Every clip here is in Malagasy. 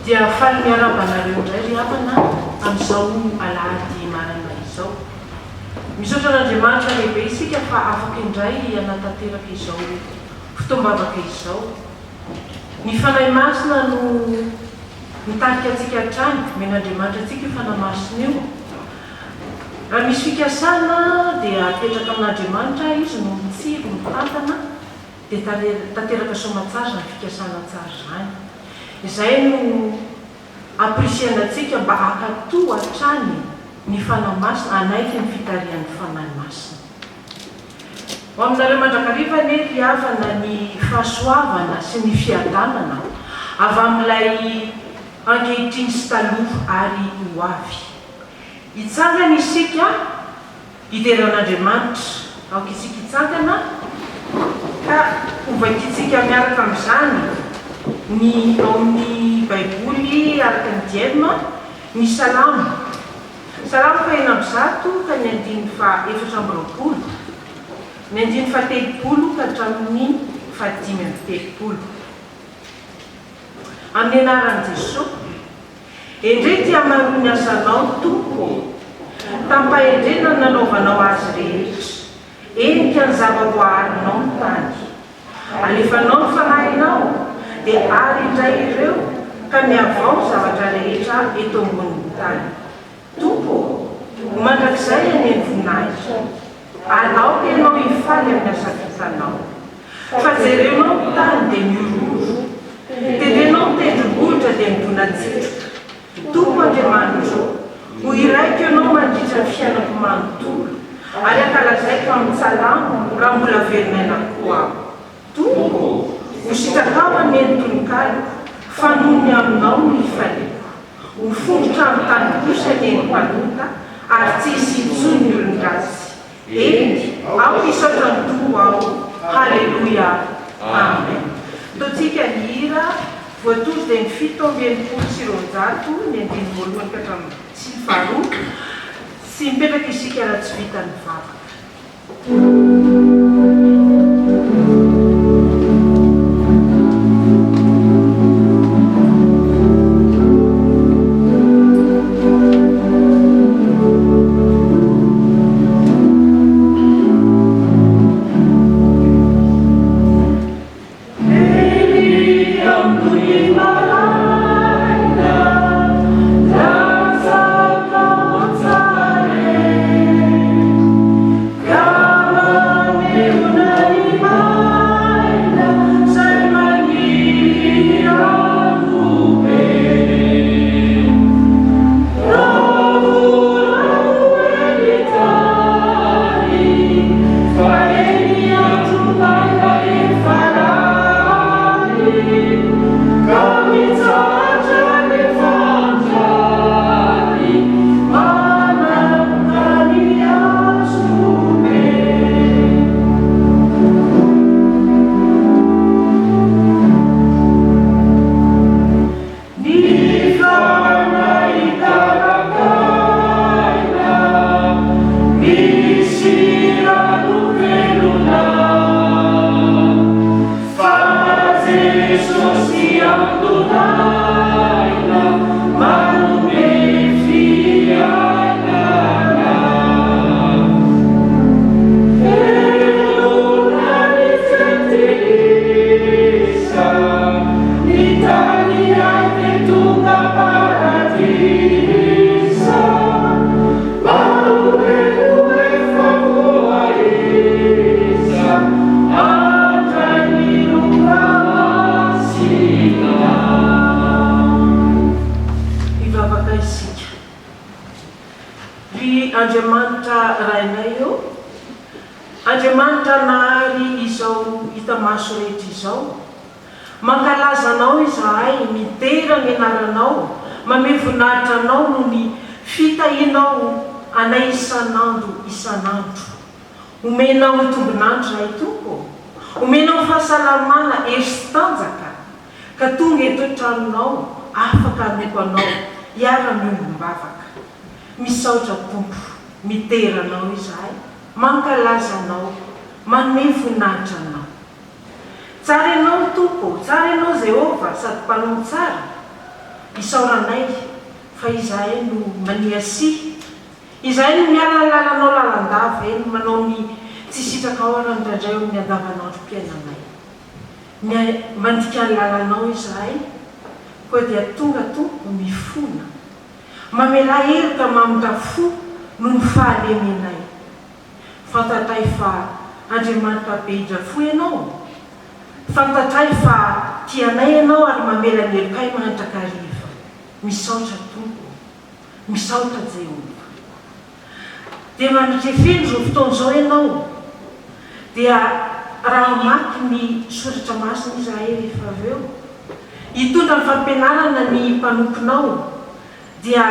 dia faly miarabanareo indray ry havana amin'izao alahady marana izao. Misaotra an'Andriamanitra lehibe isika fa afaka indray hanatanteraka izao fotoam-bavaka izao. Ny fanahy masina no mitarika antsika hatrany, men'Andriamanitra antsika fanahy masina io. Raha misy fikasana dia apetraka amin'Andriamanitra izy no mitsiro mitantana dia tanteraka soamatsara ny fikasana tsara izany. Izay no aprisianantsika mba hakatoa hatrany ny fanahy masina anaiky ny fitarihan'ny fanahy masina. Ho aminareo mandrakariva anie ry havana ny fahasoavana sy ny fiadanana avy amin'ilay ankehitriny sy taloha ary ho avy. Hitsangana isika hideran'Andriamanitra, aoka isika hitsangana ka hovaikitsika miaraka amin'izany ny ao amin'ny baiboly araka ny diema ny salamo. Salamo fahina amby zato ka ny 520, ny 530 ka hatramin'ny 530. Amin'ny anaran'i Jesosy, endrey tia maro ny asanao Tompo, tampahendrena nanaovanao azy rehetra, enika ny zava-boaharinao ny tany. Alefanao ny fanahinao dia ary indray ireo ka miavao zavatra rehetra eto ambonin'ny tany. Tompo, mandrakizay any ny voninahitra, alao ianao hifaly amin'ny asa vitanao. Fa jerenao ny tany dia miororo, tendenao ny tendrombohitra dia midonatsitroka. Tompo Andriamanitra, ho iraiko ianao mandritra ny fiainako manontolo, ary ankalazaiko amin'ny salamo raha mbola velonainako aho. Tompo, ho sitraka ny enitononkalo, fanony aminao ny hifaliako. Ho fongotra amin'ny tany kosa ny enimpanota, ary tsisy intsony ny olon-drasy. Eny, ao isaotra ny tompo aho. Halleluia. Amen. Totsika ny hira voatory dia ny 720 sy 900 ny 1 ka hatramin'ny 5 sy mipetraka isika raha tsy vita ny vavaka. Andriamanitra rainay io, Andriamanitra nahary izao hita maso rehetra izao, mankalaza anao izahay, mitera ny anaranao, mame voninahitra anao no ny fitahinao anay isan'andro isan'andro. Omenao ny tombonandro izahay Tompo, omenao fahasalamana esy tanjaka, ka tonga eto an-tranonao afaka ameko anao hiara-miombom-bavaka. Misaotra Tompo, miteranao izahay, mankalaza anao, manome voninahitra anao. Tsara ianao Tompo, tsara ianao Jehova, sady mpanao tsara. isaoranay fa izahay no maniasi izahay no mialalalanao lalandava eny manao ny tsy sitraka aorany ndraindray eo amin'ny andavanandrom-piainanay mandika ny lalanao izahay koa dia tonga tompo mifona mamela herika mamindafo no ny fahalemenay fantatray fa Andriamanitra be hidrafo ianao fantatray fa tianay ianao ary mamela ny helokay manatrakariva misaotra tompo misaotra Jehova dia manitrefeny zao fotoana zao ianao dia raha maky ny soratra masina izahay rehefa avy eo hitondra ny fampianarana ny mpanomponao dia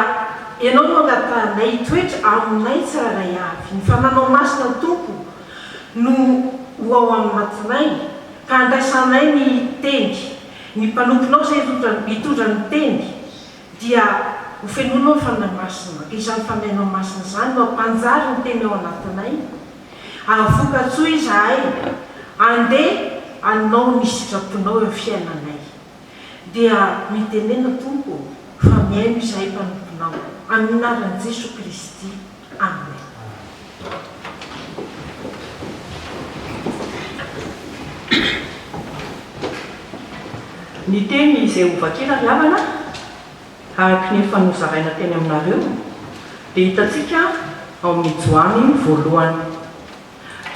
ianao no angatanay toetra aminay tsiraray avy ny fananao masina tompo no ho ao amin'natinay ka andraisanay ny tendy ny mpanomponao zay hitondra ny tendy dia ho fenonao ny fanahy masina ka izany fanahinao masina zany no ampanjary ny teny ao anatinay ahavoka-tsoa izahay andeha anao ny sitraponao eo fiainanay dia mitenena tompo fa miaino izahay mpanomponao amin'ny anaran'i Jesosy Kristy amen. Ny teny izay hovakena riavana araky ny efa nozaraina teny aminareo dia hitantsika ao amin'ny Joany voalohany.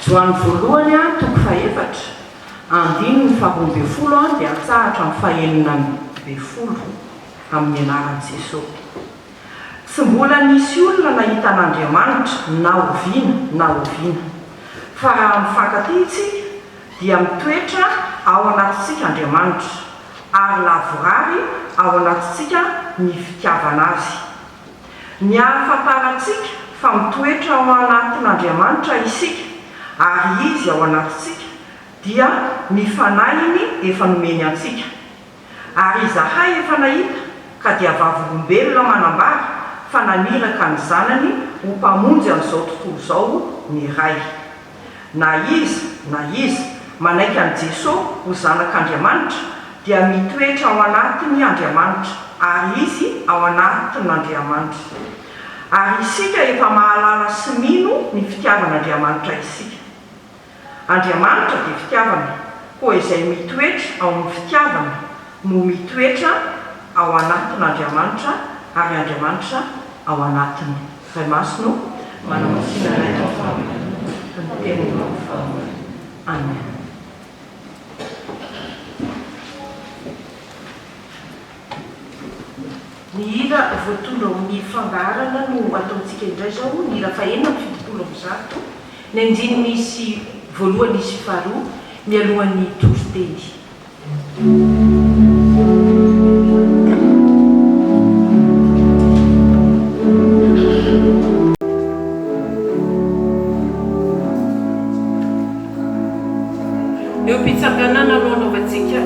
Joany voalohany toko faefatra andiny ny 12 dia atsahatra ny 19 amin'ny anaran'i Jesosy. Tsy mbola nisy olona nahita an'Andriamanitra na oviana fa raha mifankatia isika dia mitoetra ao anatintsika Andriamanitra ary lavorary ao anatintsika ny fitiavana azy. Ny ahafantarantsika fa mitoetra ao anatin'Andriamanitra isika ary izy ao anatintsika dia ny fanahiny efa nomeny antsika ary izahay efa nahita ka dia vavolombelona manambara fa naniraka ny zanany ho mpamonjy amin'izao tontolo izao ny ray. Na izy manaiky an'i Jesosy ho zanak'Andriamanitra dia mitoetra ao anatiny Andriamanitra ary izy ao anatin'Andriamanitra. Ary isika efa mahalala sy mino ny fitiavan'Andriamanitra isika. Andriamanitra dia fitiavana, koa izay mitoetra ao amin'ny fitiavana no mitoetra ao anatin'Andriamanitra ary Andriamanitra ao anatiny. Ray masino manamasinanay ny teny amen. Ny hira voatondra amin'ny fangarana no ataontsika indray zao ny hira fahenina 70 ny anjiny misy voalohany isy faharoa mialohan'ny toroteny. Eo am-pitsanganana no anaovantsika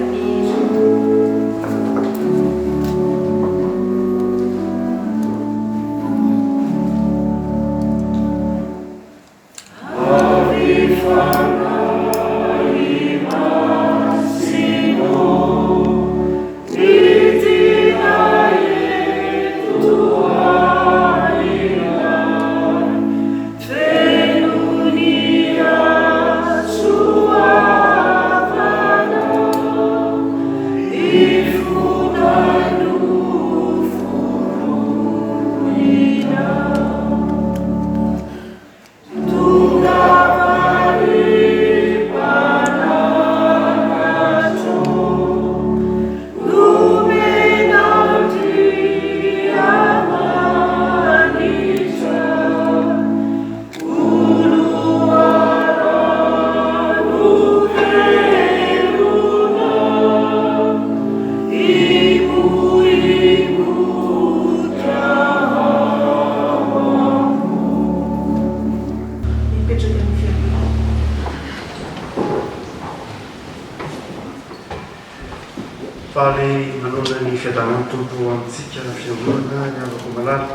faly manona ny fiadanany tompo amintsika fiangonana ny avako malala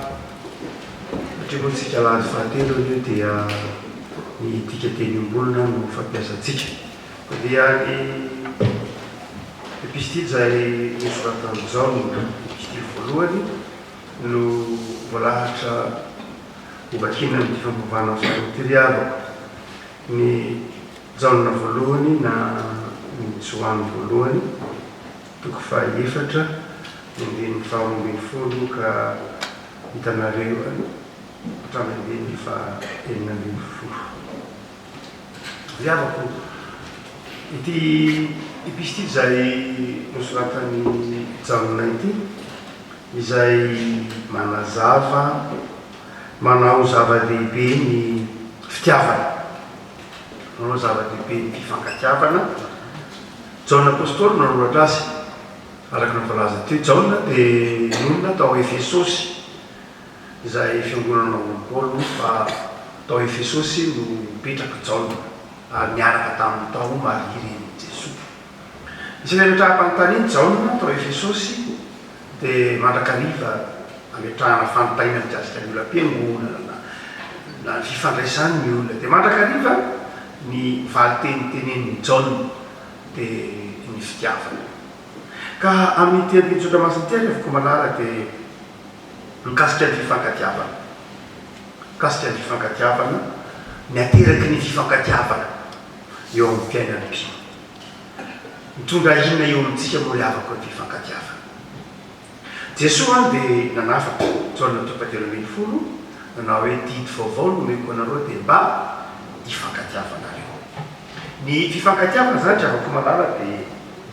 satria moa tsika lazy fahatelo io dia ny tika teny ombolona no fampiasantsika dia ny epistily zay nosoratany zao no epistily voalohany no voalahatra ovakina ny fifampivana ty riavako ny jaona voalohany na ny joany voalohany toko fa efatra ny faharoambin'ny folo ka hitanareo hatramin'ny fa eninambin'ny folo riavako ity epistily zay nosoratany jaona ity izay manazava manao zava-dehibe ny fitiavana manao zava-dehibe ny fifankatiavana jaona apôstôly nanoratra azy araky ny voalaza teo jaona dia nonona tao Efesosy izay fiangonana Paôly fa tao Efesosy no mipetraka jaona ary niaraka tamin'ny tao mariren'i Jesosy isany rehetra-panontany iny jaona tao Efesosy dia mandrakariva ametrahana fanontaniana mikasika ny olona am-piangonana na fifandraisany ny olona dia mandrakariva ny valitenitenen'ny jaona dia ny fitiavana ka amin'ny tenytsotra masinteny afaka malala dia mikasika ny fifankatiavana mikasika ny fifankatiavana ny ateraky ny fifankatiavana eo amin'ny fiainan'ny mpino mitondra inona eo amintsika moa riavako ny fifankatiavana Jesosy any dia nanafatra jaona topateloambin'ny folo nanao hoe didy vaovao no meko anareo dia mba hifankatiavanareo ny fifankatiavana zany riavako malala dia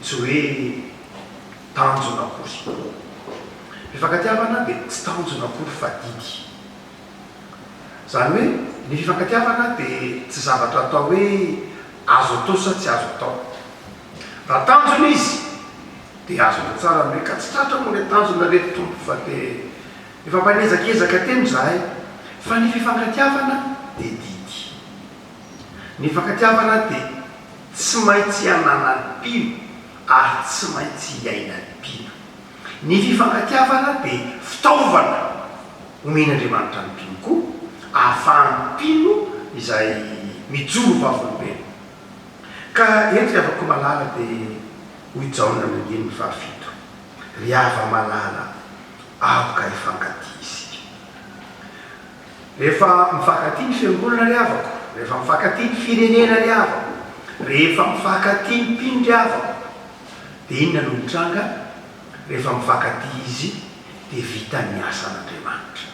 tsy hoe tanjona akory fifankatiavana dia tsy tanjona akory fa didy zany hoe ny fifankatiavana dia tsy zavatra atao hoe azo atao sa tsy azo atao raha tanjona izy dia azona tsara hoe ka tsy tratra moa le tanjona reto tompo fa dia efa mpanezakezaka teno zahay fa ny fifankatiavana dia didy ny fifankatiavana dia tsy maintsy ananam-pino ary tsy maintsy iainam-pino ny fifankatiavana dia fitaovana omen'Andriamanitra ny mpino koa ahafahan'ny mpino izay mijoro vavolombelo ka eto riavako malala dia hoy jaona amin'ny fahafito riava malala aoka hifankaty isika rehefa mifankaty ny fiangonana riavako rehefa mifankaty ny firenena riavako rehefa mifankaty ny mpino riavako dia inona no mitranga rehefa mifankaty izy dia vita ny asan'Andriamanitra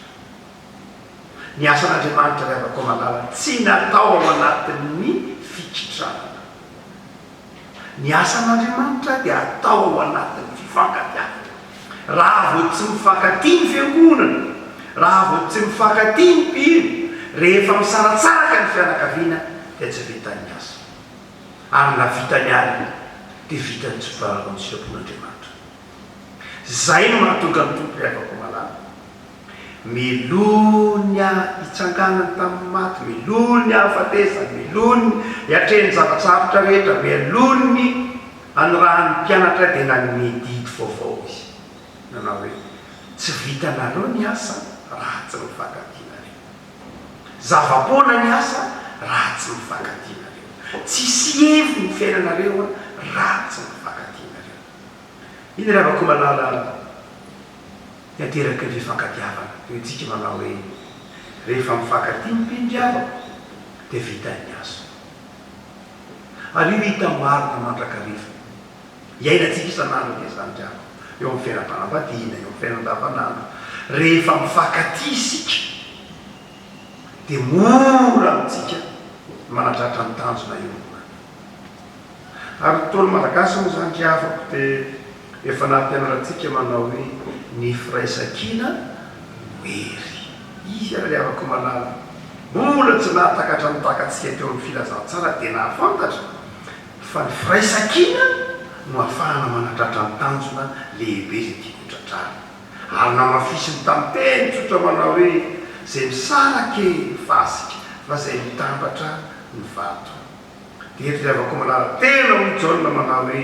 ny asan'Andriamanitra riavako malala tsy natao ao anatin'ny fikitrana ny asan'Andriamanitra dia atao ao anatin'ny fifankatiavana raha vao tsy mifankaty ny fiangonana raha vao tsy mifankaty ny mpino rehefa misaratsaraka ny fianakaviana dia tsy vitany asa ary na vitany ary dia vitany tsy faharoa ny sitrapon'Andriamanitra zay no mahatonga ny tompo riavako malala melony hitsanganany tamin'ny maty melony hafatesany melony hiatreny zava-tsarotra rehetra melony anorahan'ny mpianatra dia nanome didy vaovao izy nanao hoe tsy vitanareo ny asa raha tsy mifankatinareo zava-poana ny asa raha tsy mifankatinareo tsisy hevo ny fiainanareo raha tsy mifankatinareo iny riavako malala niateraky ny fifankatiavana hoe tsika manao hoe rehefa mifankaty ny mpino-driavako dia vitany aso ary io hita marina mandrakariva iainantsika isan'andro dia zany driavako eo amin'ny fiainam-panambadiana eo amin'ny fiainan-davanandro rehefa mifankaty isika dia mora amintsika manatratra ny tanjona eo ary tontolo malagasy moa zany driavako dia efa nampianarantsika manao hoe ny firaisan-kina wery izy ary riavako malala mbola tsy nahatakatra nitakatsika teo amin'ny filazantsara dia nahafantatra fa ny firaisan-kina no ahafahana manatratra ny tanjona lehibe zay tiakotratrany ary namafisiny tamin'ny teny tsotra manao hoe zay misarake fasika fa zay mitambatra ny vato dia eto riavako malala tena ho jaona manao hoe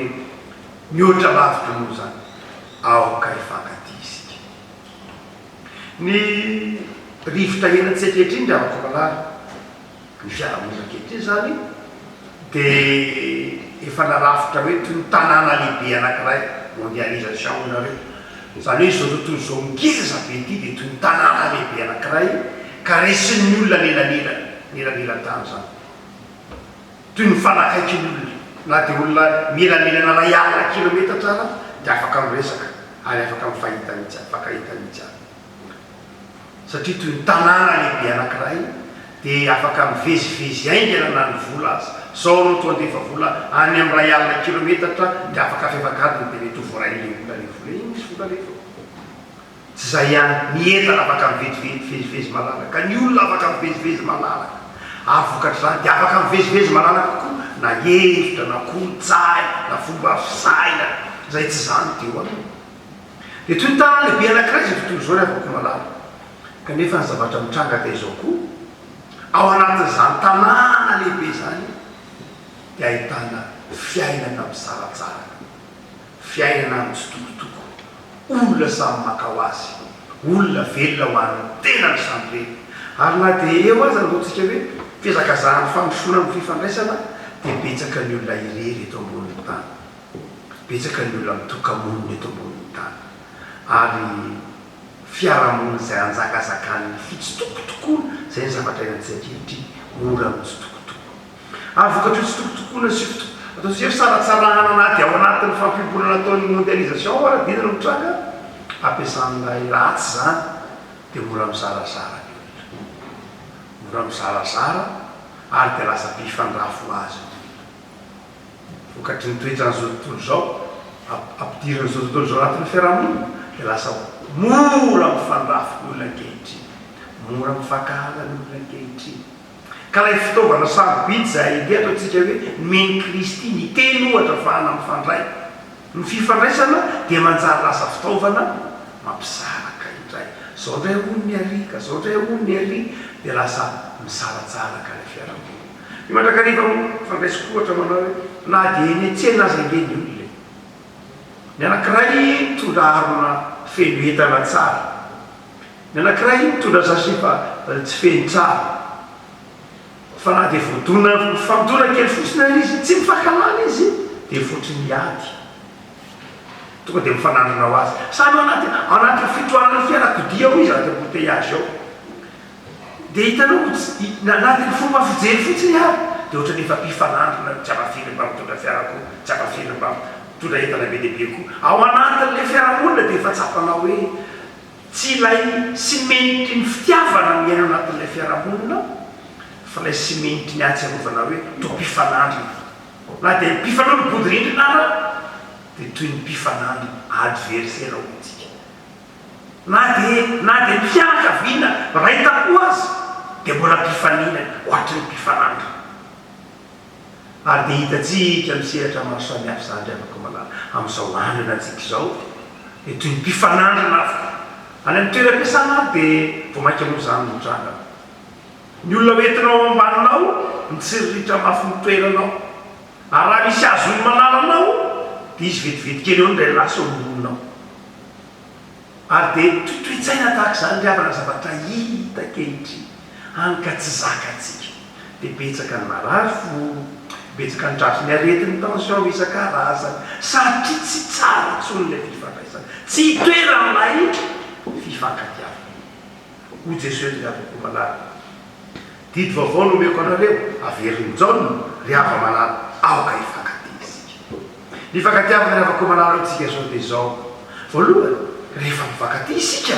mihoatra lavitra moa zany aoka hifankaty isika ny rivotra henantsikehitriny riavako malala ny fiarahamonina ankehitriny zany dia efa narafitra hoe toy ny tanàna lehibe anankiray mondialisation nareo zany hoe zao tontolo zao ngeza be ty dia toy ny tanàna lehibe anankiray ka resin'ny olona nelanelantany zany toy ny fanakaiky ny olona na dia olona mielamelana ray alina kilometra tsara dia afaka miresaka ary afaka mifahita mihitsy afaka hita mihitsy any satria toy ny tanàna lehibe anankiray dia afaka mivezivezy aingana na ny vola azy zao no tonga dia efa vola any amin'ny ray alina kilometatra dia afaka afefakadiny dia mety ho voray le vola le vola iny misy vola lefa tsy zay ihany ny entana afaka mivezivezy malalaka ka ny olona afaka mivezivezy malalaka avokatra zany dia afaka mivezivezy malalaka koa na hevitra na kolontsay na fomba fisaina zay tsy zany teo any dia toy ny tanàna lehibe anankiray zay tontolo zao ny afaka malalaka kanefa ny zavatra mitranga ka izao koa ao anatin'izany tanàna lehibe zany dia ahitana fiainana misaratsara fiainana mitsitokotoko olona samy makao azy olona velona ho an'ny tena ny samby reny ary na dia eo azy anotsika hoe fizakazahany fanosoana amin'ny fifandraisana dia betsaka ny olona irery eto ambonin'ny tany betsaka ny olona mitokamonina eto ambonin'ny tany ary fiarahamonina izay anjakazakany fitsitokotokoana zay ny zavatra inatsakehitry ora mitsitokotoko ary vokatry tsitokotokoana sy atao sy fisaratsarahana anaty ao anatin'ny fampibolana ataon'ny mondialisation aradina no mitranga ampiasan'ilay ratsy zany dia mora mizarazara ny olona mora mizarazara ary dia lasa mpifandrafo azy vokatry ny toetran'izao tontolo zao ampidiran'izao tontolo zao anatin'ny fiarahamonina dia lasa mora mifandrafo ny olona ankehitriny mora mifankahala ny olona ankehitriny ka ilay fitaovana sarobidy zay ide ataontsika hoe meny kristy ny teny ohatra fahana mifandray ny fifandraisana dia manjary lasa fitaovana mampisaraka indray zao ndray hono ny arika zao ndray hono ny ary dia lasa misaratsaraka ilay fiarahamonina ny mandrakariva fandraisiko ohatra manao hoe na dia eny an-tsena azy angeny olona ny anankiray mitondra harona feno entana tsara ny anankiray mitondra zasifa tsy feno tsara fa na dia famidona kely fotsiny ary izy tsy mifankalana izy dia fotry ny ady tonga dia mifanandrina ho azy samy anaty fitohanany fiarakodia ao izy anaty embouteillage ao dia hitanao na dia ny fomba fijery fotsiny ary dia ohatra nefa mpifanandrina tsy apafiry mba mitondra fiarako tsy apafiry mba mitondra entana be dehibe koa ao anatin'ilay fiarahamonina dia efa tsapanao hoe tsy ilay simenitry ny fitiavana miaina anatin'ilay fiarahamonina fa ilay simenitry ny atsarovana hoe to mpifanandrina na dia mpifanao ny bodyrindrina ara dia toy ny mpifanandrina adversaire ao tsika na dia mpianakaviana raitako azy dia mbola mpifanina ohatry ny mpifanandrina ary dia hitatsika misehatra maro samihafa zany afaka malala amin'izao andrina antsika izao dia toy ny mpifanandrina afaka any amin'ny toeram-piasana dia vo mainka moa zany mitranga ny olona hoentinao ambaninao mitsiriritra mafy mitoeranao ary raha misy azony manalanao dia izy vetivety kely eo ndray lasa ombonao ary dia toetoetsaina tahaka zany riavana zavatra hita kehitry any ka tsy zakatsika dia betsaka ny marary fo betsaka ny tratry ny aretin'ny tension isan-karazany satria tsy tsara tsonylay fifandraisana tsy hitoeran'ilay fifankatiavana ho jesosy riavako malala didy vaovao no omeko anareo averinjaona riava malala aoka hifankatia isika ny fankatiavana riavako malala atsika zao dia zao voalohany rehefa mifankatia isika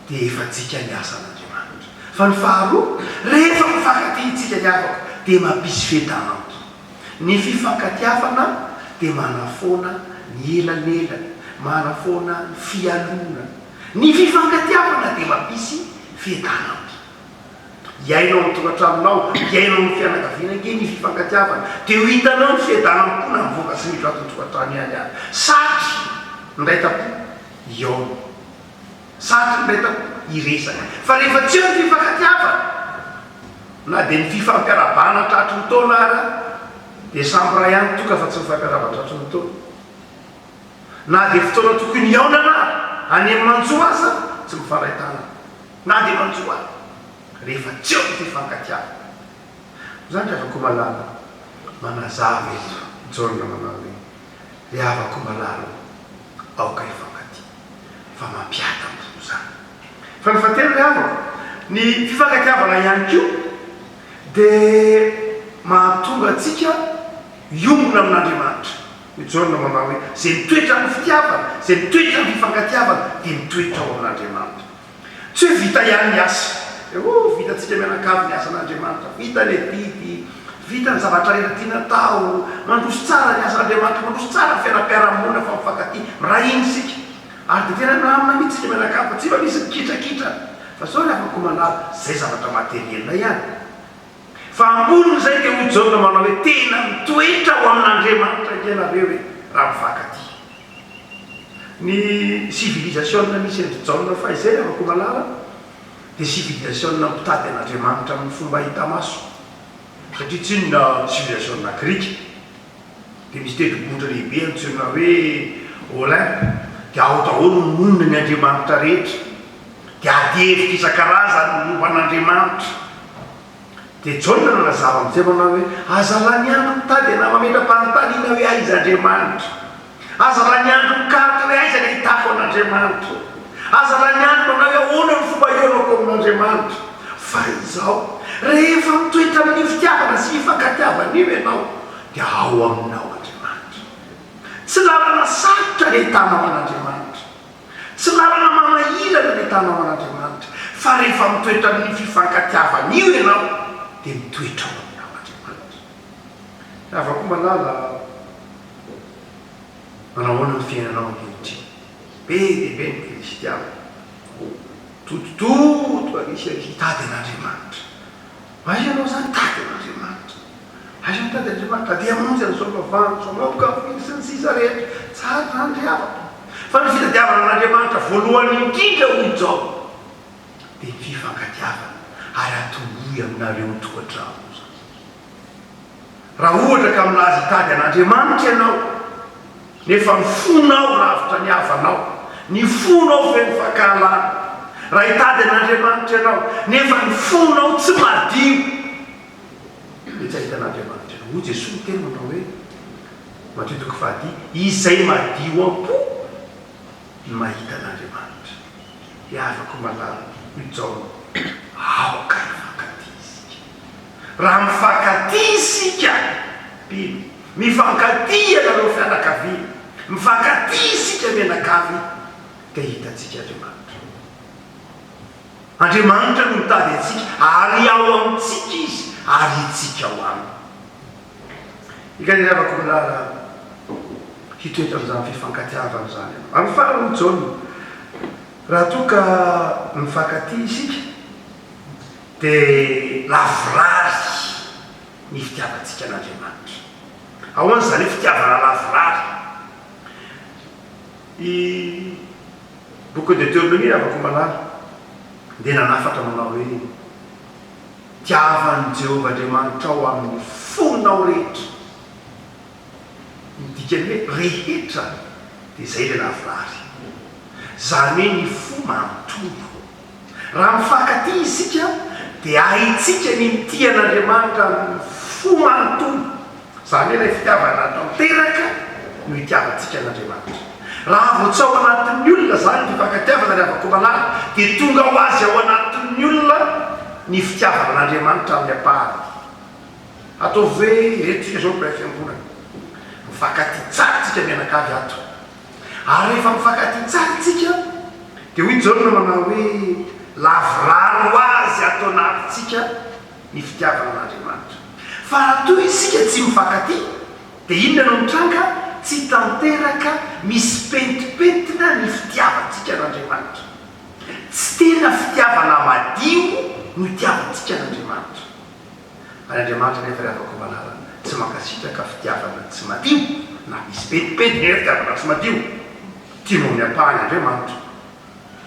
dia efa tsika ny asan'andriamanitra fa ny faharoa rehefa mifankatia itsika ny avako dia mampisy fetanandro ny fifankatiavana dia manafoana ny elanelany manafoana ny fialona ny fifankatiavana dia mampisy fetanandro iainao ny tongatraminao iainao ny fianakaviana nke ny fifankatiavana dia ho hitanao ny fiadanampo na mivoaka sy midro ato ny tongatrany ihany any satry ndray tapo iona satry ndray tapo iresaka fa rehefa tsy eo ny fifankatiavana na dia ny fifampiarabana tratry ny taona ara dia samby raha ihany toka fa tsy mifampiarabana tratry ny taona na dia fotoana tokony iaonana any amin'ny mantsoa aza tsy mifaraitana na dia mantsoa azy rehefa tsy eo ny fifankatiavana zany riavako malala manazava eto jaona manao hoe riavako malala aoka ifanka fa mampiata am'to zany fa ny fatelo ry havako ny fifankatiavana ihany ko dia mahatonga atsika iombona amin'Andriamanitra mijaona manao hoe zay mitoetra amin'ny fitiavana zay mitoetra amin'ny fifankatiavana dia mitoetra ao amin'Andriamanitra tsy hoe vita ihany ny asa vitatsika mianakavy ny asan'Andriamanitra vita le biby vita ny zavatra rehetra tiana tao mandroso tsara ny asan'Andriamanitra mandroso tsara ny fiainam-piarahamonina fa mifankatia mirahiny isika ary dia tena namina mihitsika mianakavy fa tsy fa misy mikitrakitra fa sao ny afaka manala zay zavatra materielina ihany fa ambolony zay dia hojaona manao hoe tena mitoetra ho amin'Andriamanitra ianareo hoe raha mifankatia ny civilisation misy endrijaona fa izay afaka malala dia civilisation mitady an'Andriamanitra amin'ny fomba hita maso satria tsy inona civilisation grika dia misy tendrombohitra lehibe antsoina hoe Olympe dia ao daholo monina ny Andriamanitra rehetra dia ady hevitra isan-karazany momba an'Andriamanitra dia jaona nanazava amin'izay manao hoe aza lany andro mitady ana mametra-panontaniana hoe aiza Andriamanitra aza lany andro mikaritra hoe aiza ny ahitako an'Andriamanitra aza lany andro manao hoe ahoana ny fomba ionako amin'Andriamanitra fa izao rehefa mitoetra amin'ny fitiavana sy hifankatiavana io ianao dia ao aminao Andriamanitra tsy lalana sarotra ny ahitanao an'Andriamanitra tsy lalana mamahilana ny ahitanao an'Andriamanitra fa rehefa mitoetra amin'ny fifankatiavana io ianao dia mitoetra ao aminao Andriamanitra afaka malala manahoana ny fiainanao ankehitriny be dia be ny kristiana totototo anisy hitady an'Andriamanitra aiza ianao zany tady an'Andriamanitra aiza mitady Andriamanitra dia amonjy an'izao mavano zao mampokafiny sy ny sisa rehetra tsara nandriavana fa ny fitadiavana an'Andriamanitra voalohany indrindra hoy izao dia ny fifankatiavana ary atombohy aminareo tokantrano zany raha ohatra ka milaza hitady an'Andriamanitra ianao nefa ny fonao lavitra ny havanao ny fonao feno fankahalana raha hitady an'Andriamanitra ianao nefa ny fonao tsy madio dia tsy ahita an'Andriamanitra ianao hoy Jesosy tena manao hoe Matthieu 5:10 izay madio ampo ny mahita an'Andriamanitra dia afaka malala mijaona aoka mifankatia isika raha mifankatia isika biby mifankatia nareo fianakaviana mifankatia isika mianakavy dia hitatsika Andriamanitra no mitady atsika ary ao amintsika izy ary itsika ao aminy ikany afaka malala hitoetra amin'izany fifankatiavana zany ianao amin'ny farany jaona raha toa ka mifankatia isika dia lavrary ny fitiavantsika an'Andriamanitra ahoana zany hoe fitiavana lavrary i boky de Deutéronomie afaka malala dia nanafatra manao hoe tiavan'i Jehovah Andriamanitra ao amin'ny fonao rehetra midikany hoe rehetra dia izay le lavrary zany hoe ny fo manontolo raha mifankatia isika dia ahitsika ny mity an'Andriamanitra amin'ny fo manontolo zany hoe ilay fitiavana tanteraka no hitiavantsika an'Andriamanitra raha voatsa ao anatin'ny olona zany ny fifankatiavana ny afaka malala dia tonga ho azy ao anatin'ny olona ny fitiavana an'Andriamanitra amin'ny apahany ataovy hoe retontsika zao mpiray fiangonana mifankatia tsara tsika mianakavy ato ary rehefa mifankatia tsara tsika dia hoy jaona manao hoe lavrary ho azy atao anatintsika ny fitiavana an'Andriamanitra fa raha toy isika tsy mifankatia dia inona no mitranga tsy tanteraka misy pentipentina ny fitiavantsika an'Andriamanitra tsy tena fitiavana madio no hitiavantsika an'Andriamanitra ary Andriamanitra nefa ry afaka malala tsy mankasitraka fitiavana tsy madio na misy pentipentina eny fitiavana tsy madio tianao ny apahany Andriamanitra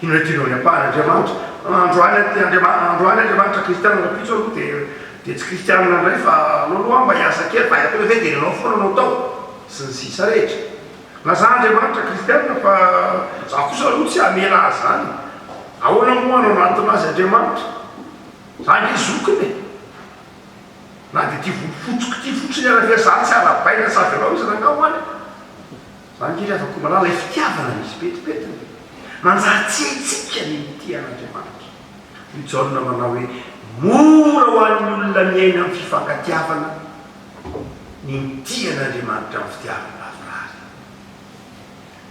inona tianao ny apahany Andriamanitra androany Andriamanitra kristiana rapitso aloha dia tsy kristianina ndray fa noloha mba hiasa kely fa akoa ve dia nanao foana anao tao sy ny sisa rehetra na za Andriamanitra kristiana fa za kosa aloha tsy hamela azy zany ahoana moa anao anatinazy Andriamanitra za nge zokiny na dia ty fotsoko ty fotsiny aravia zany tsy arabaina savy anao izy nangao any zany kely afaka malala fitiavana misy petipetina manjatsitsika ny tian'andriamanitra mijaorona manao hoe mora ho an'ny olona miaina amin'ny fifankatiavana ny tian'andriamanitra amin'ny fitiavana lavorary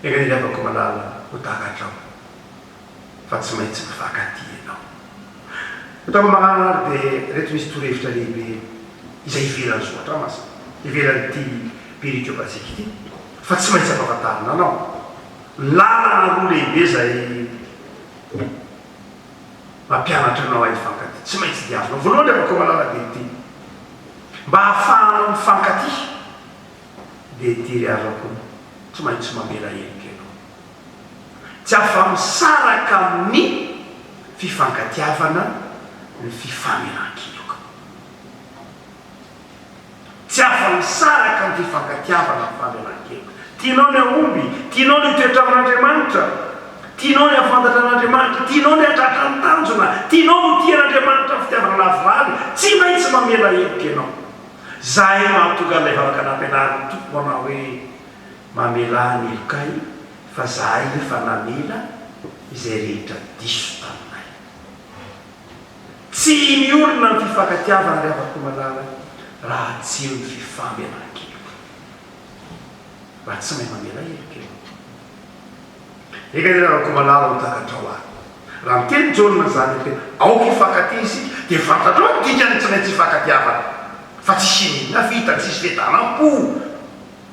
eganily afako malala ho takatrao fa tsy maintsy mifankaty ianao atao magnano ary dia reto misy torohevitra lehibe izay ivelany zoatra masina ivelan'ity péricopasika ity fa tsy maintsy ampahafantarina anao lalana roa lehibe zay mampianatra anao ay fankaty tsy maintsy diavinao voalohany afaka malala dia ity mba hahafahanao mifankaty dia ity ry avako tsy maintsy mamela heloka ianao tsy afa misaraka amin'ny fifankatiavana ny fifamelan-keloka tsy afa misaraka ny fifankatiavana ny famelan-keloka tianao ny aomby tianao ny toetra amin'andriamanitra tianao ny afantatra an'andriamanitra tianao ny atratra ny tanjona tianao no tian'andriamanitra ny fitiavana lavorary tsy maintsy mamela heloka ianao zahay mahatonga an'ilay vavaka nampianariny tompo anao hoe mamela ny helokay fa zahay efa namela izay rehetra diso taminay tsy miorina ny fifankatiavana ry avako malala raha tsy eo ny fifamelan-keloka raha tsy mahay mamela heloka ianao eka ry avako malala ho takatrao ahy raha miteny jaonina zany hoe aoka hifankaty izy dia fantatrao dikany tsy maintsy hifankatiavana fa tsy sinina vita tsisy fetanam-po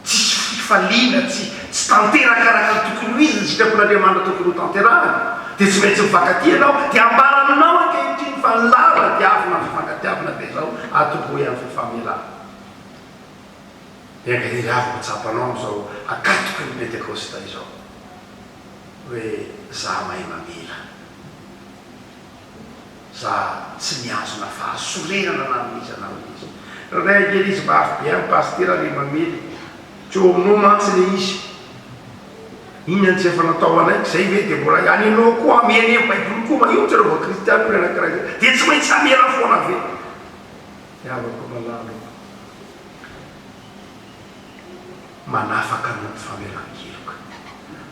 tsisy fifaliana tsy tanterakaraka ny tokony ho izy ny sitrapon'andriamanitra tokony ho tanterahana dia tsy maintsy mifankaty ianao dia ambarananao ankehitriny fa nilala diavina ny fifankatiavana dia zao atomboy amin'ny fifamelana enkaniry avy mitsapanao am'izao akatoky ny pentekosta izao hoe za mahay mamela za tsy miazona fahasorenana na miizy anao izy ray kely izy mafy be amin'ny pastera le mamely tsy ho aminao mantsy le izy inona ny tsy efa natao anaiky zay ve dia mbola ihany ianao koa ameny e baiboly koa mahiotsy reo va kristiano ry anankiray zay dia tsy maintsy amela foana ave iavako malalo manafaka no ny famelan-keloka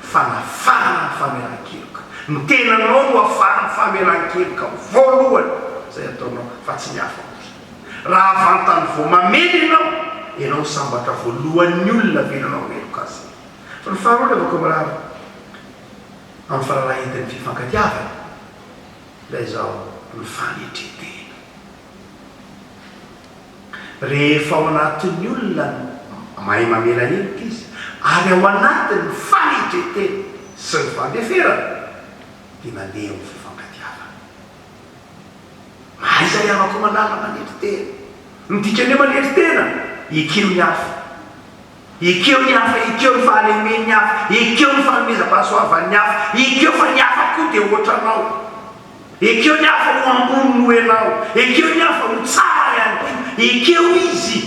fanafahana ny famelan-keloka ny tenanao no afahany famelan-keloka voalohany zay ataonao fa tsy miafa raha avantany vo mamely ianao sambatra voalohan'ny olona venanao meloka azy fa ny faharoa le avako malala amin'ny falalahidin'ny fifankatiavana lay zao ny fanetretena rehefa ao anatin'ny olona mahay mamela heloka izy ary ao anatin'ny fanetretena sy ny fandeferana dia mandeha amin'ny fifankatiavana mahay zay avako malala manetretena midikany hoe manetretena ekeo ny hafa ekeo ny hafa ekeo ny fahalemeny hafa ekeo ny fanomezam-pahasoavan'ny hafa ekeo fa ny hafa koa dia ohatranao ekeo ny hafa ho ambony no ianao ekeo ny hafa ho tsara ihany koa ekeo izy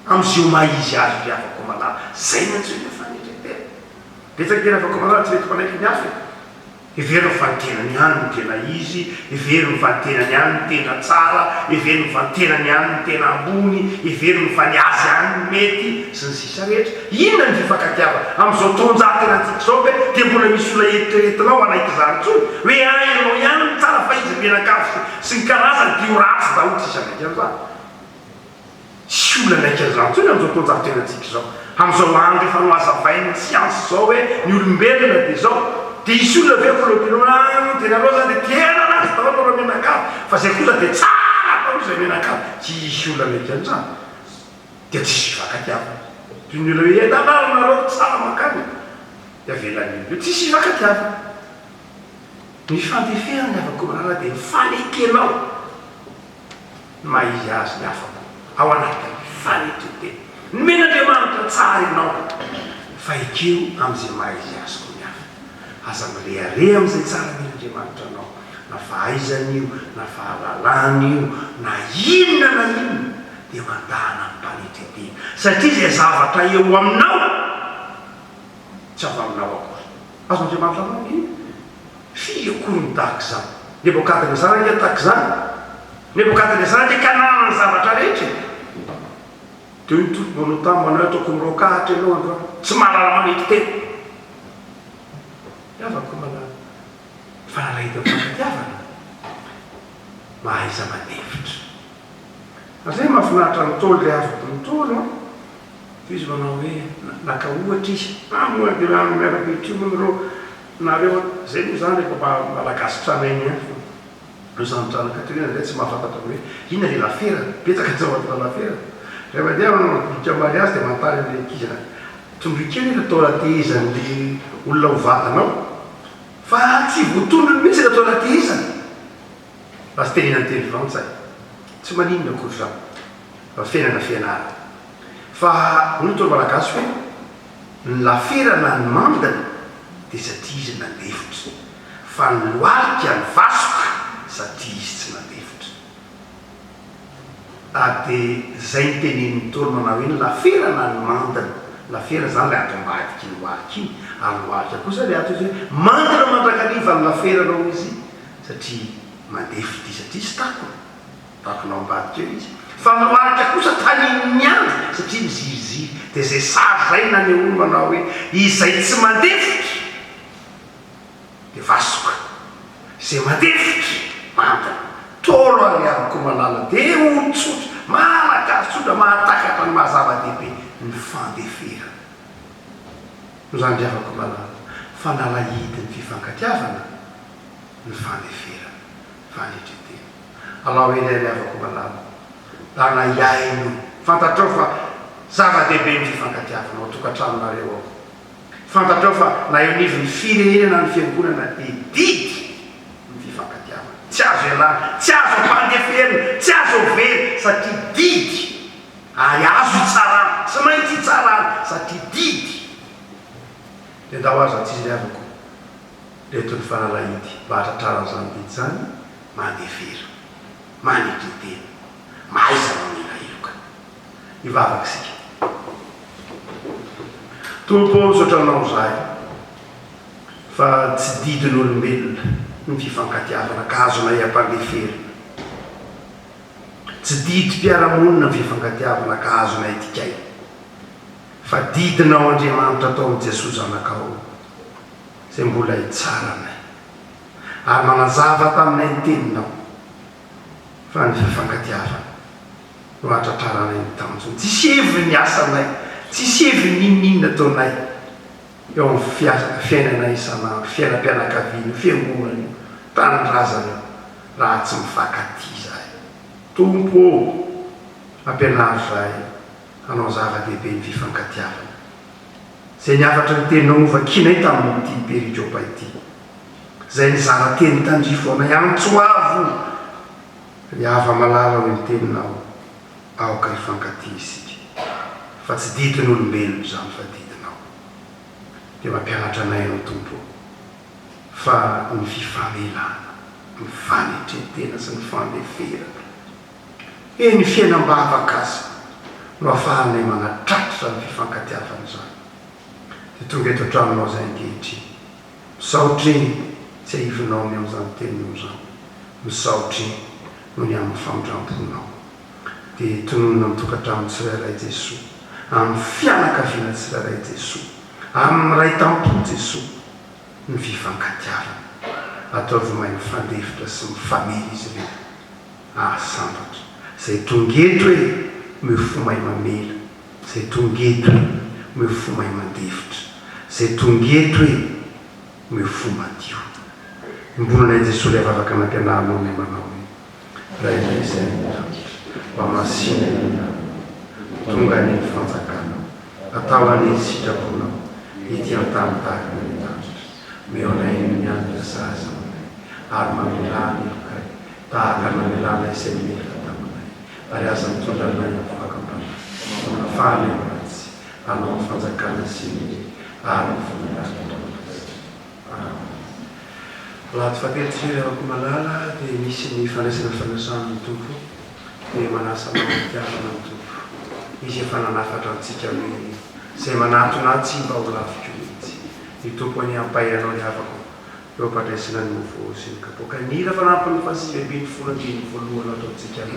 am'izay ho maizy azy ry afako malala zay mantsy hoe fanetretena betsaka tena afako malala tsy mety manaiky ny hafa everiny fantenany any ny tena izy everiny fantenany any ny tena tsara everiny fantenany any ny tena ambony everiny faniazy any ny mety sy ny sisa rehetra inona ny fifankatiava am'izao tonjatenantsika zao hoe dia mbola misy olona eritreretinao anaiky zany tsony hoe ainao ihany ny tsara fa izy menakafo sy ny karazany dioratsy daholo tsisa ndraiky an'izany sy olona ndraiky an'izany tsony am'izao tonjatenantsika zao am'izao andro efa noazavain'ny siansy zao hoe ny olombelona dia zao dia isy olona ve kolopinao dia nareo zany dia tena anazy daolo raha menakafo fa zay kosa dia tsara atao zay menakafo tsy isy olona ndraiky an'izany dia tsisy fifankatiavana toy ny olona hoe etanareo tsara makany dia avelan'io tsisy fifankatiavana ny fandeferany afako malala dia mifanekenao ny maizy azy ny afako ao anaty fanetretena ny men'andriamanitra tsara ianao fa ekeo am'izay maizy azy koa ny hafa aza mireare am'izay tsara men'andriamanitra anao na fahaizan'io na fahalalàn'io na inona dia mandana ny mpanetretena satria zay zavatra eo aminao tsy avy aminao akory azon'andriamanitra anao iny fiakory ny tahaka zany nebokadinezara dia tahaka zany nebokadinezara dia kanana ny zavatra rehetra dia ny tompo manao tamy manao ataoko mirokahatra ianao androany tsy mahalala manetretena iavako malala fanalahita fankatiavana mahaiza manevitra azay mahafinaritra nitolo le afaka nitolo a izy manao hoe naka ohatra izy amoadirano miaraka itiomanyro nareo zay moa zany rehefa malagasy tranainy any reo zany trana katrina zay tsy mahafantatra hoe inona le lafera betsaka zao atona lafera rehefa dia manodika mariazy dia mantany le kizana tondrokely le atao latehizany le olona ho vatanao fa tsy voatondrony mihitsy le atao latehizany fa sy tenina ny teny vantsay tsy maninona kory zao fa fiainana fianara fa notolo malagasy hoe ny laferana ny mandana dia satria izy nandefitra fa ny loalika ny vasoka satria izy tsy nandefitra dia zay ny tenen'ny tolo manao hoe ny laferana ny mandana lafera zany le atom-badiky ny loalika iny ary loalika kosa le ato izy hoe mandana mandrakariva ny laferanao izy satria mandefitra izy satria sy takony takonao ambadika eo izy fa loalika kosa taniny andro satria miziriziry dia zay sary zay na ny olo manao hoe izay tsy mandefitra dia vasoka zay mandefitra mandana tolo ariavako malala dia olotsotra malagazy tsotra mahatakatra ny mahazava-dehibe ny fandefera no zany riavako malala fanalahity ny fifankatiavana ny fandefera fanetretena alao hoe ilay riavako malala dana iaino fantatrao fa zava-dehibe ny fifankatiavana ao tokantranonareo ao fantatrao fa na eo nivy ny firenena ny fiangonana edidy ny fifankatiavana tsy azo ialana tsy azo ampandeferina tsy azo very satria didy ary azo itsarana tsy maintsy itsarana satria didy dia ndao aza tsy izy riavako reto ny fanalahity mba hatratrarana zany didy zany mandefera manetretena mahaiza mamela iloka ivavaka sika tompo misotranao zay fa tsy didin'olombelona ny fifankatiavana ka azonay ampandefera tsy didy mpiaramonina ny fifankatiavana ka azonay tikay fa didinao Andriamanitra atao amin'i Jesosy zanakao zay mbola hitsaranay ary manazava taminay ny teninao fa ny fifankatiavana no hatratraranay ny tanjony tsisy hevy ny asanay tsisy hevy ninninona ataonay eo amin'ny fiainanay isanandro fiainam-pianakaviana fiangonana io tanindrazana raha tsy mifankaty zay tompo ampianary zay hanao zava-dehibe ny fifankatiavana zay niafatra ny teninao movakinay tamin'ity periopa ity zay ny zarateny tandrifo anay antsoavo iava malala hoe ny teninao aoka hifankaty isika fa tsy didin'olombelona zany fa didinao dia mampianatra anay anao tompo fa ny fifamelana ny fanetretena sy ny fandeferana ny fiainam-bavaka azy no ahafahanay manatratra ny fifankatiavana zany dia tonga eto an-tranonao zay ankehitriny misaotriny tsy ahivinao ny amin'izany teninao zany misaotriny no ny amin'ny famindramponao dia tononona mitokantrano tsirairay Jesosy amin'ny fianakaviana tsirairay Jesosy amin'ny ray tampo Jesosy ny fifankatiavana ataovy mahay mifandefitra sy mifamely izy ireo ahasambatra zay tongeto hoe mifo mahay mamela zay tongeto hoe mifo mahay mandefitra zay tongeto hoe mifo madio mbonanay Jesosy le avavaka nampianaranao ny manao rainay izay mba masina tonga ny fanjakanao atao any sitraponao ity an-tany tahaka ny tanjotra meonay miandra zaza ary mamelana ilokay tahaka mamelana izay meka taminay ary aza mitondra anay amifakampana mafaly ratsy anao fanjakana sy ary mifanarana laha tsy fapetriny avako malala dia misy ny fandraisana fanasana ny tompo dia manasa mamatiavana ny tompo izy efa nanafatra antsika hoe zay manatonatsy mba ho laviko mihitsy ny tompo any ampayanao ny havako eo ampandraisana ny mofo sy ny kapoka nira fa nampany fasivebe ny folo andiny voalohana ataontsika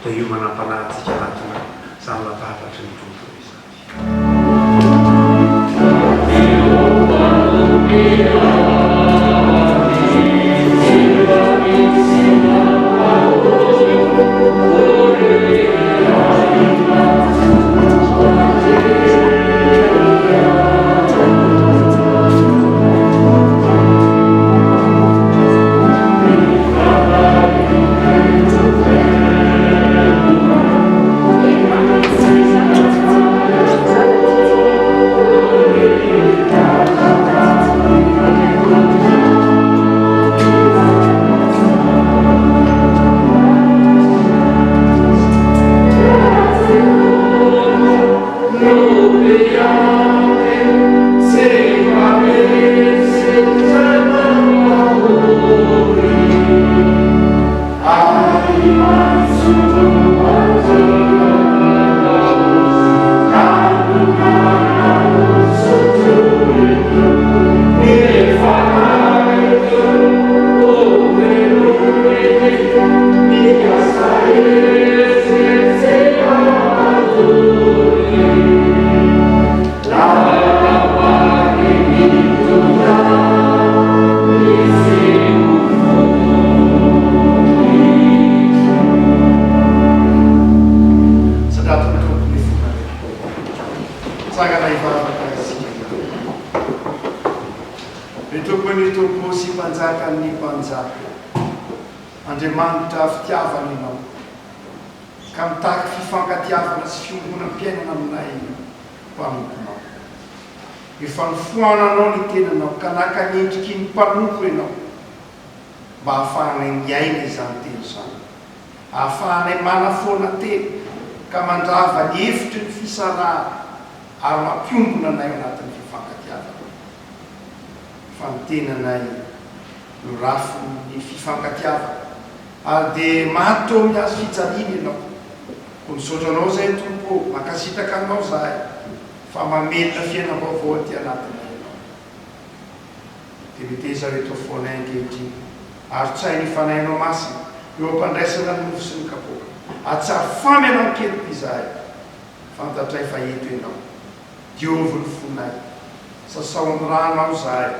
dia io manampanahtsika anatona samy lapahatratry ny tompo izany Oh, mandravaka isika ny tompony tompo sy mpanjaka ny mpanjaka Andriamanitra fitiavana ianao ka mitaky fifankatiavana sy fiombonan-piainana aminay mpanokonao ifanofoananao ny tenanao ka naka nendriky ny mpanompo ianao mba hahafahanay miaina izany teny izany ahafahanay manafoana teny ka mandrava ny hevitry ny fisarahana ary mampiombona anay anatin'ny fifankatiavana fa ny tenanay no rafo ny fifankatiavana ary dia mahatao miazo fijaliana ianao ko misaotra anao zay tompo makasitaka anao zahay fa mamelona fiainam-baovao aty anatinay ianao dia miteza reto foanay ankehitriny ary tsainy ifanainao masina eo ampandraisana ny mofo sy ny kapoka atsary famy anao nkely zahay fantatray fa eto ianao diovy ny fonay sasao amin'ny ranao zahay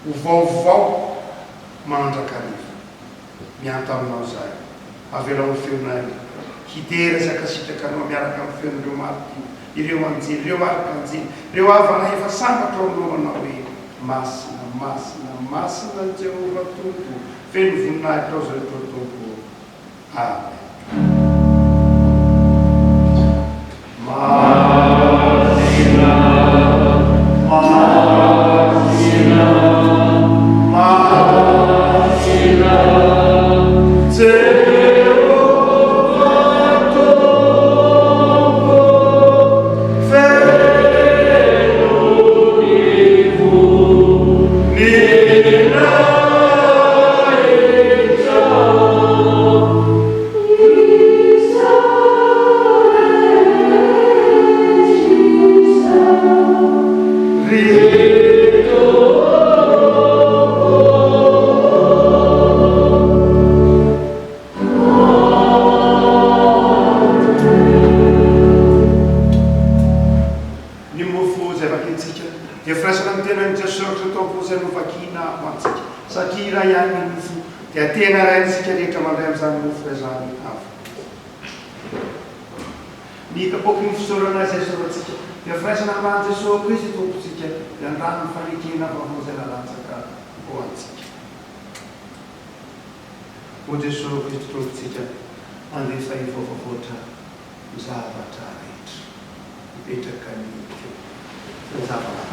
ho vaovao mandrakariva mianta aminao zahay avela ho feonay hidera zakasitraka anao miaraka amin'ny feon'ireo marotiny ireo anjely ireo maraka anjely ireo avana efa sambatra aminao hoe masina masina masina ny Jehova tompo feno voninahitra ao zay tompo amen. O Jesús Cristo Tsicha, ande sai fofofota, zavatra rehetra, mipetraka ny zavatra.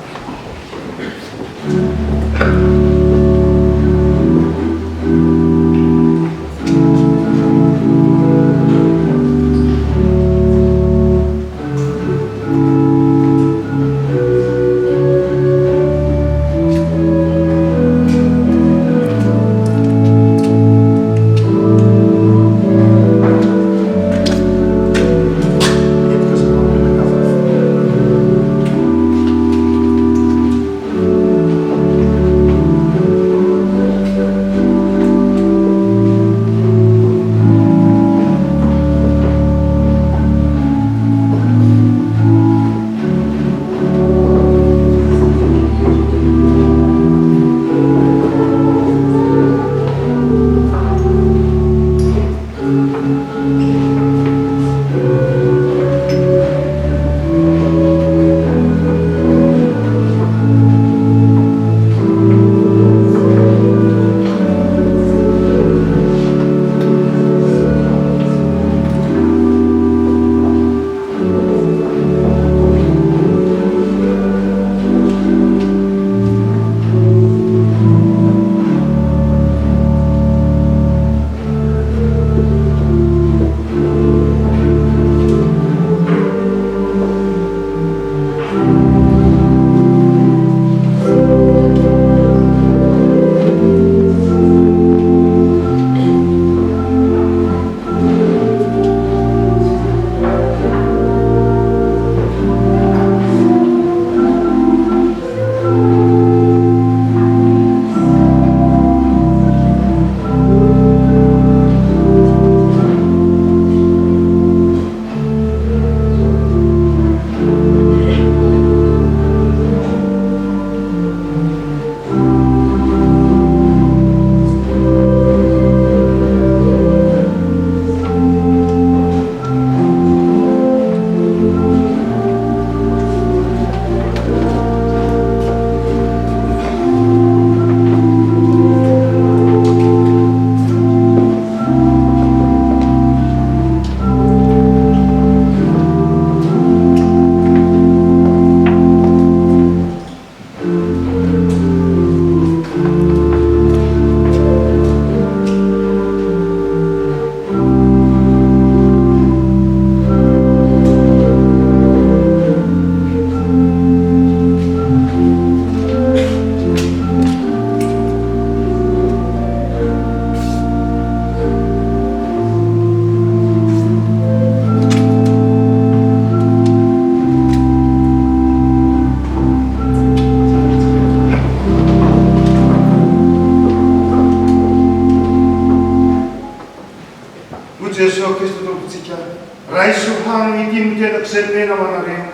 sohano ity miteraka izay tena ho anareo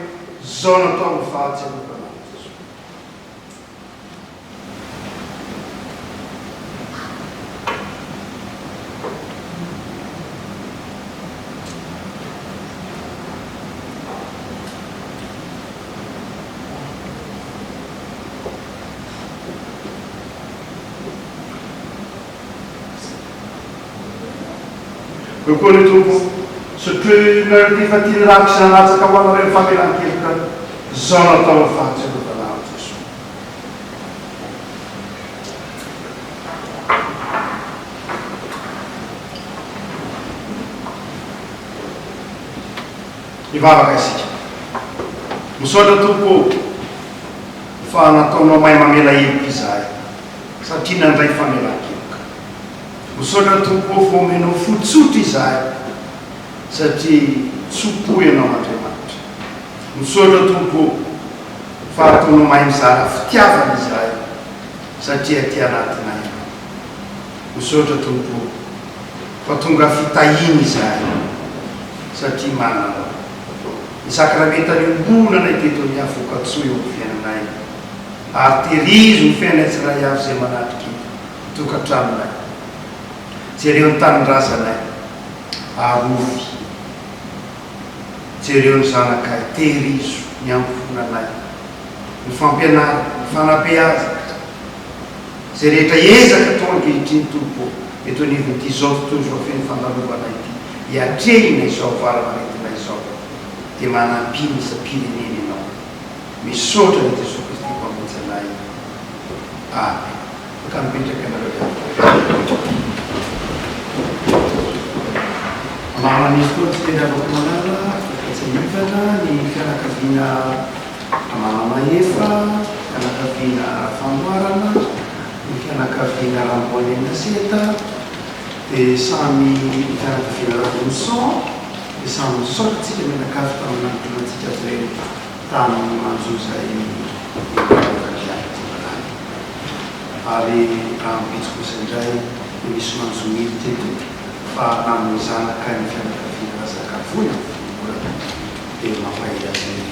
zao natao ny fahatserovana. Eo koa ny tompo satria nareo fatiany raha misy nanatsaka ho anareo famelan-keloka zao natao ny fahatserovana azy Jesosy. Mivavaka isika misaotra tompo fa nataonao mahay mamela heloka izahay satria nandray famelan-keloka. Misaotra tompo fa omenao fotsotry izahay satria tsopoy ianao Andriamanitra. Misaotra tompo fa ataonao mahay mizara fitiavana izahay satria aty anatina ianao. Misaotra tompo fa tonga fitahiny izahay satria manana ny sakramenta niombolana iteto ny afokatsoa eo amin'ny fiainanay ary terizo ny fiainay tsiray avy izay manatriky tokantranonay. Jereo ny tanindrazanay arovy, jereo ny zanakay terizo ny amponanay, ny fampianara, ny fanabeazana, zay rehetra ezaka atao ankehitriny tompo eto anivon'ity zao tontolo zao feno fandalovana ity hiatrehina izao varavaretina izao dia manampiny isam-pirenena ianao. Misaotra ny Jesosy Kristy mpamonjy anay. Amen. Ka mipetraka anareo. Manisy koa tsy tena avako manala tsy mivana ny fianakaviana mama efa, fianakaviana famboarana, ny fianakaviana ramboanena seta, dia samy fianakaviana ramonson, dia samy misaotratsika mianakavy tamin'antonantsika zay tamin'ny manjozay ary raha mipitsy kosa indray misy manjomily teto fa amin'ny zanaka ny fianakaviana razakavoina dia mampay azy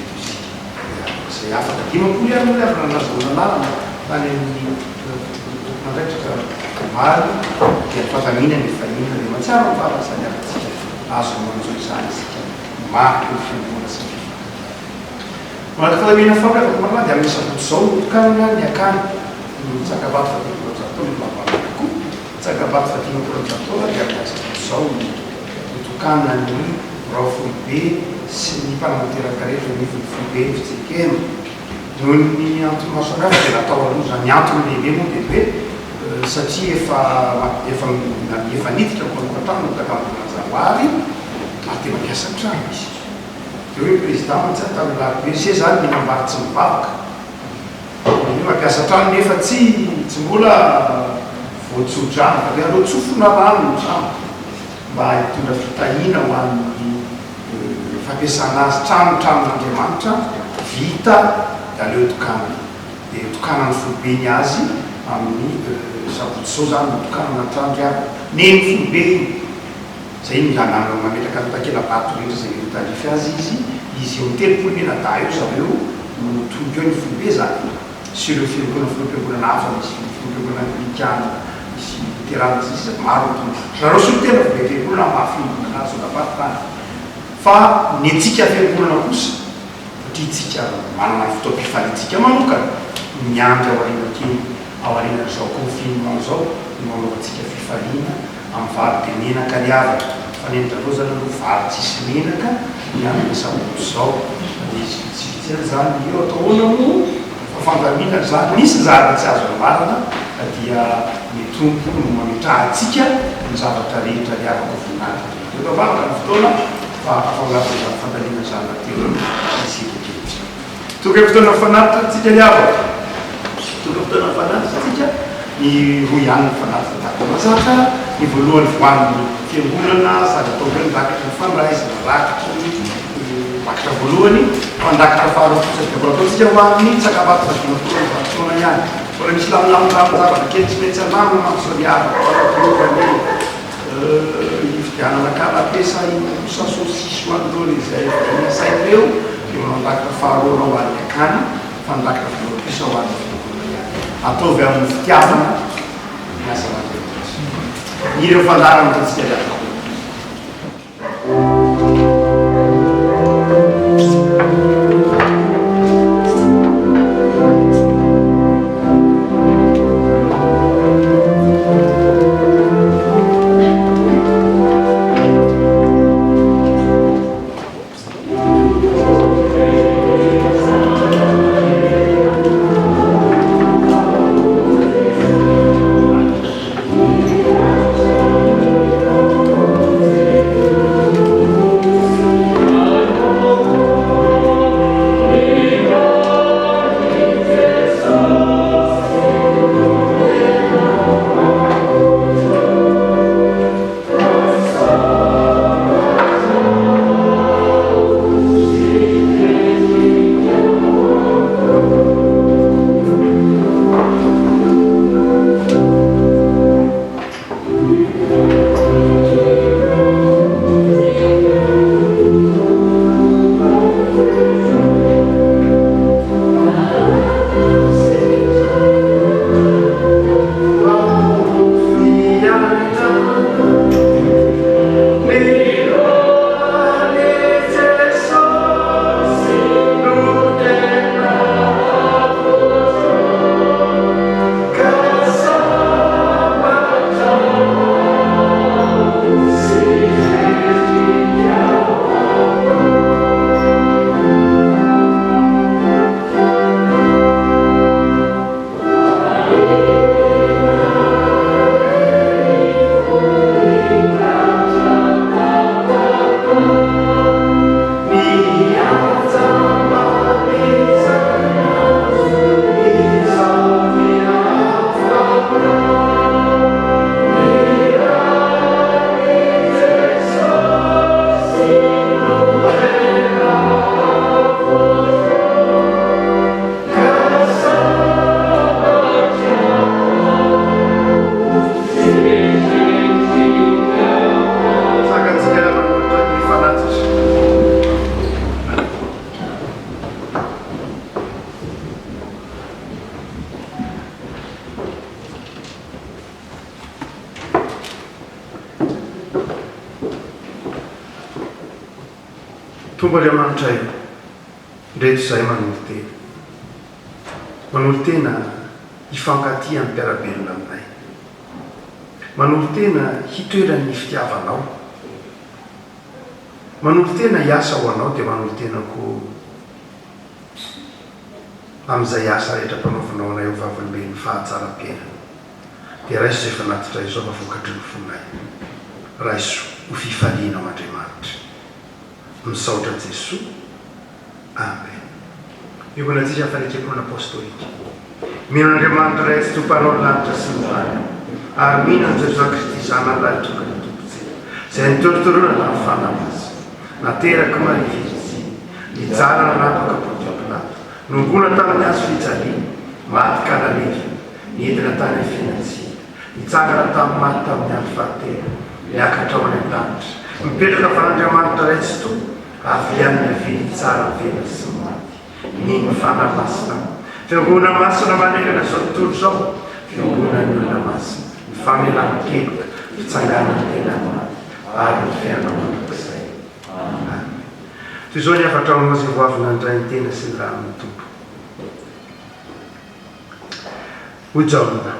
izay afaka dimampolo ihany moa avy nanazonanarana tany amin'ny mandraitraka maro dia fahatamina ny fahina dia matsiaro mivavasany afatsika azo manjo izany isika maro ny fiangoana sy manaka fahatamina faoka afaka marana dia amin'ny sabotsy zao kanona ny akany tsakabato fatimapolo mavavaka koa tsakabato fatimapolo dia amin'ny zao nitokana ny rao foibe sy ny mpanamoteraka rehetra ny foibe fitsekena noho ny antony masongafa dia natao aloza ny antony lehibe moa dia hoe satria efa niditra konokatrano takamonazavoary ary dia mampiasa trano izy dia hoe président matsy tamin'ny laPSC zany minambarotsy mivavaka mampiasa trano nefa tsy mbola voatsodrano dia aleo tsofona rano ny trano mba hitondra fitahina ho an'ny fampiasana azy tranon'Andriamanitra vita dia aleo tokana dia tokanany folobeny azy amin'ny sabotsy zao zany tokanana trano riavo neny folobe zay milanano mametraka ny takela-bato rehetra zay mitarify azy izy eo telopolo menada eo zareo tonga eo ny folobe zany sy ireo fiangonana filoam-piangonana hafa misy filoam-piangonana anglikana misy luterana sisa maro zareo sy tena filoam-piangonana mahafiangonana azy onabato tany fa ny antsika fiangonana kosa satria tsika manana ny fotoam-pifalitsika manokana miandry ao aoriana kely ao aorianan'izao confinement zao manaovantsika fifaliana amin'ny vary dia menaka riavatra fa nendrarozana no vary tsisy menaka miandrina sabotsy zao dia tsy vitsera zany eo ataona moa fangamina zany misy zany tsy azo amarana dia ny tompo no mametrahantsika ny zavatra rehetra riavaka voninahitra eoavavaka ny fotoana fa afangavana fandalina zany nateo isikeketra toka fotoana fanatitra tsika riavaka toka fotoana fanatitra tsika ny roy ihany ny fanatitra takomazatra ny voalohany voaniny fiangonana sady atao hoe ndakatra ny fandraisana rakitra bakitra voalohany fandakitra faharoatsika mbola ataotsika ho amin'ny tsakabato fatimapolo ihany mbola misy lamindamindamy zavatra kely tsy maintsy anamina mampisoariavaka anakarahampiasa sasosisy mandrory izay saireo dia mandakitra faharoana ho an'ny akany fa nidakitra filopisa ho an'ny filokona ataovy amin'ny fitiavana miasa matetisy ireo fandarana tatsika dako Tombo Andriamanitra io ndreto izay manolo tena hifankatia amin'ny mpiarabelona aminay, manolo tena hitoerany fitiavanao, manolo tena hiasa ho anao dia manolo tena ko amin'izay asa rehetra mpanaovanao anay ho vavolombeny fahatsara-piainana dia raiso izay fanatitra izao mavokatry ny fonay raiso ho fifalianao Andriamanitra misaotra Jesosy. Amen. Io na tsisy fanekepona apostolika min'Andriamanitra ray tsy tompanao lanitra sy ny tany ary mihinana Jesosy Kristy zanany lalitra ny tompontsika izay nitorotoroana na fanamazy nateraka Maria Virginy nijarana napaka Pontius Pilato nongona tamin'ny hazo fijaliana maty Kananefy nientina tany Finatsina nitsangana tamin'ny maty tamin'ny andro fahatelo niakatra ao any an-danitra mipetraka fa n'Andriamanitra ray tsy tompo avy amin'ny avily tsara vela sy maty ny fanamasina fiangonana masina manerana zao tontolo zao fiangonana ny olona masina ny famelana keloka fitsangana ny tena maty ary ny fiainana mandrakizay. Amen. Toy izao ny afatra ao izay voavina andray ny tena sy ny ranony tompo hoy Jaona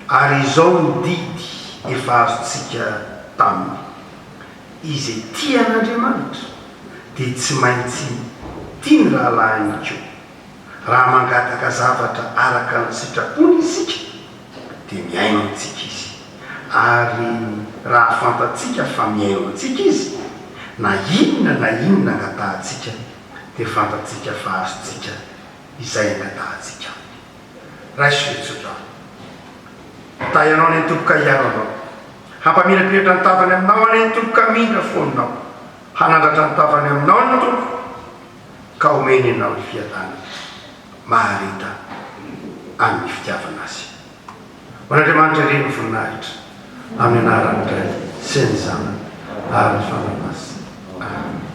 ary izao ny didy efa azontsika taminy izay tia an'Andriamanitra dia tsy maintsy tia ny rahalahiny koa raha mangataka zavatra araka ny sitrapony isika dia miaino antsika izy ary raha fantatsika fa miaino antsika izy na inona angatahantsika dia fantatsika fa azontsika izay angatahantsika raiso etsotra tay anao ny tompoka hiaro anao hampamirapiratra ny tavany aminao any ny tompoka mindra foninao hanandratra ny tavany aminao ny tompo ka omeny ianao ny fiatana maharita amin'ny fitiavana azy. Ho an'Andriamanitra ireny voninahitra amin'ny anarany iray sy ny Zanany ary fanamasi. Amen.